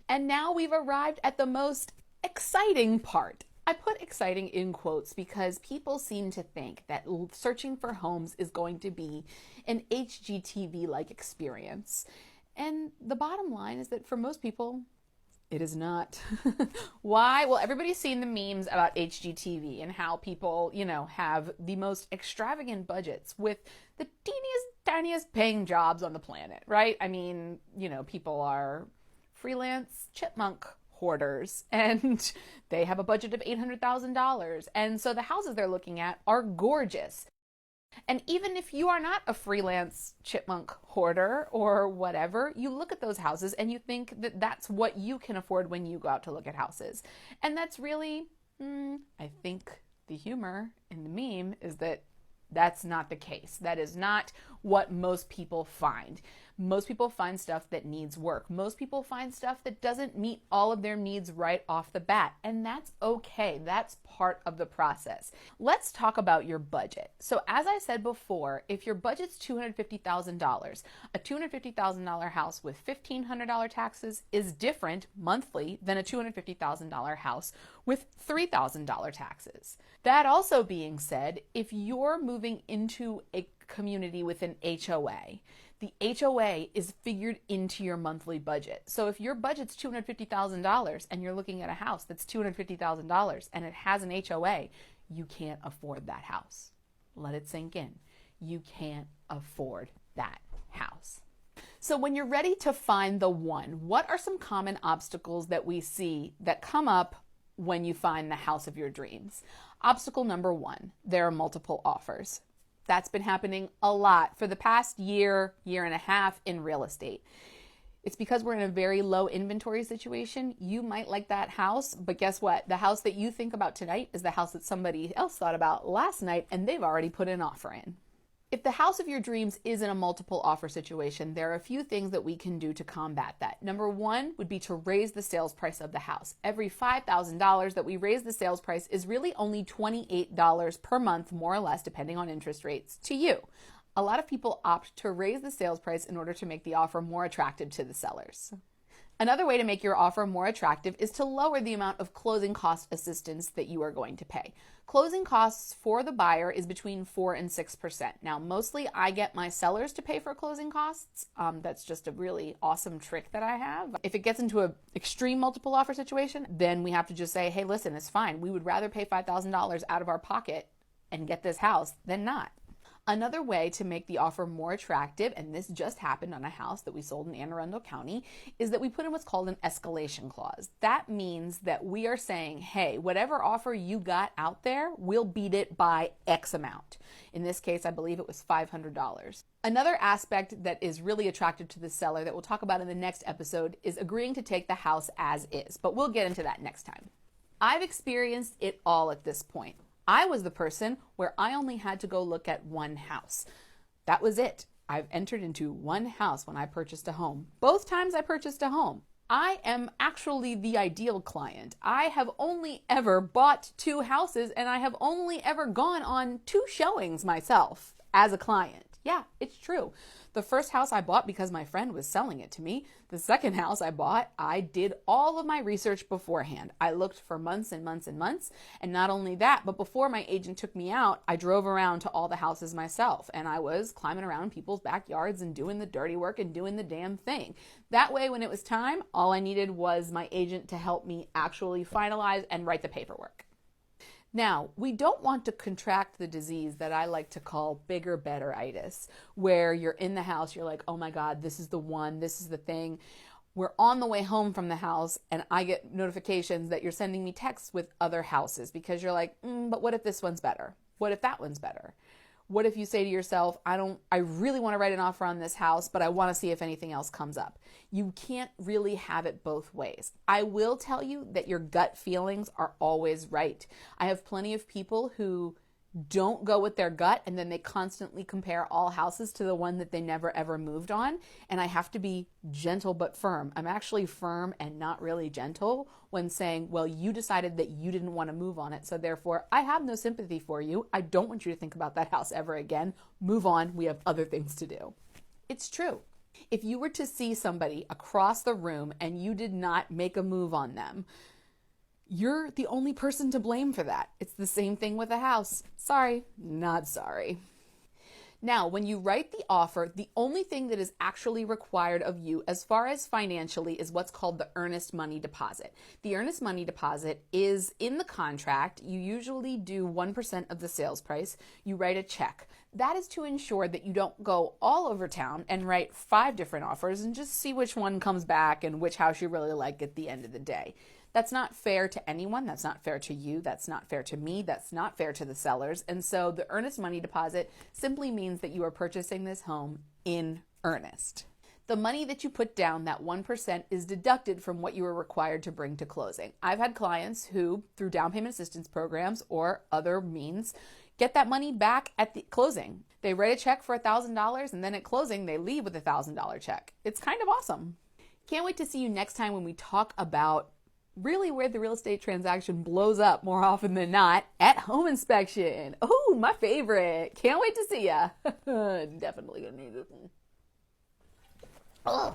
And now we've arrived at the most exciting part. I put exciting in quotes because people seem to think that searching for homes is going to be an HGTV-like experience. And the bottom line is that for most people, it is not. Why? Well, everybody's seen the memes about HGTV and how people, have the most extravagant budgets with the teeniest, tiniest paying jobs on the planet, right? I mean, people are freelance chipmunk hoarders and they have a budget of $800,000. And so the houses they're looking at are gorgeous. And even if you are not a freelance chipmunk hoarder or whatever, you look at those houses and you think that that's what you can afford when you go out to look at houses. And that's really, I think the humor in the meme is that that's not the case. That is not what most people find. Most people find stuff that needs work. Most people find stuff that doesn't meet all of their needs right off the bat. And that's okay. That's part of the process. Let's talk about your budget. So as I said before, if your budget's $250,000, a $250,000 house with $1,500 taxes is different monthly than a $250,000 house with $3,000 taxes. That also being said, if you're moving into a community with an HOA, the HOA is figured into your monthly budget. So if your budget's $250,000 and you're looking at a house that's $250,000 and it has an HOA, you can't afford that house. Let it sink in. You can't afford that house. So when you're ready to find the one, what are some common obstacles that we see that come up when you find the house of your dreams? Obstacle number one, there are multiple offers. That's been happening a lot for the past year and a half in real estate. It's because we're in a very low inventory situation. You might like that house, but guess what? The house that you think about tonight is the house that somebody else thought about last night and they've already put an offer in. If the house of your dreams is in a multiple offer situation, there are a few things that we can do to combat that. Number one would be to raise the sales price of the house. Every $5,000 that we raise the sales price is really only $28 per month, more or less, depending on interest rates, to you. A lot of people opt to raise the sales price in order to make the offer more attractive to the sellers. Another way to make your offer more attractive is to lower the amount of closing cost assistance that you are going to pay. Closing costs for the buyer is between 4 and 6%. Now, mostly I get my sellers to pay for closing costs. That's just a really awesome trick that I have. If it gets into an extreme multiple offer situation, then we have to just say, hey, listen, it's fine. We would rather pay $5,000 out of our pocket and get this house than not. Another way to make the offer more attractive, and this just happened on a house that we sold in Anne Arundel County, is that we put in what's called an escalation clause. That means that we are saying, hey, whatever offer you got out there, we'll beat it by X amount. In this case, I believe it was $500. Another aspect that is really attractive to the seller that we'll talk about in the next episode is agreeing to take the house as is, but we'll get into that next time. I've experienced it all at this point. I was the person where I only had to go look at one house. That was it. I've entered into one house when I purchased a home. Both times I purchased a home. I am actually the ideal client. I have only ever bought 2 houses and I have only ever gone on 2 showings myself as a client. Yeah, it's true. The first house I bought because my friend was selling it to me. The second house I bought, I did all of my research beforehand. I looked for months and months and months. And not only that, but before my agent took me out, I drove around to all the houses myself. And I was climbing around people's backyards and doing the dirty work and doing the damn thing. That way, when it was time, all I needed was my agent to help me actually finalize and write the paperwork. Now, we don't want to contract the disease that I like to call bigger, better-itis, where you're in the house, you're like, oh my God, this is the one, this is the thing. We're on the way home from the house and I get notifications that you're sending me texts with other houses because you're like, but what if this one's better? What if that one's better? What if you say to yourself, I really want to write an offer on this house, but I want to see if anything else comes up. You can't really have it both ways. I will tell you that your gut feelings are always right. I have plenty of people who don't go with their gut and then they constantly compare all houses to the one that they never ever moved on. And I have to be gentle but firm. I'm actually firm and not really gentle when saying, well, you decided that you didn't want to move on it. So therefore, I have no sympathy for you. I don't want you to think about that house ever again. Move on. We have other things to do. It's true. If you were to see somebody across the room and you did not make a move on them, you're the only person to blame for that. It's the same thing with a house. Sorry, not sorry. Now, when you write the offer, the only thing that is actually required of you as far as financially is what's called the earnest money deposit. The earnest money deposit is in the contract. You usually do 1% of the sales price. You write a check. That is to ensure that you don't go all over town and write 5 different offers and just see which one comes back and which house you really like at the end of the day. That's not fair to anyone. That's not fair to you. That's not fair to me. That's not fair to the sellers. And so the earnest money deposit simply means that you are purchasing this home in earnest. The money that you put down, that 1%, is deducted from what you are required to bring to closing. I've had clients who, through down payment assistance programs or other means, get that money back at the closing. They write a check for $1,000 and then at closing they leave with a $1,000 check. It's kind of awesome. Can't wait to see you next time when we talk about really where the real estate transaction blows up more often than not, at home inspection. Oh, my favorite. Can't wait to see ya. Definitely gonna need this one. Oh.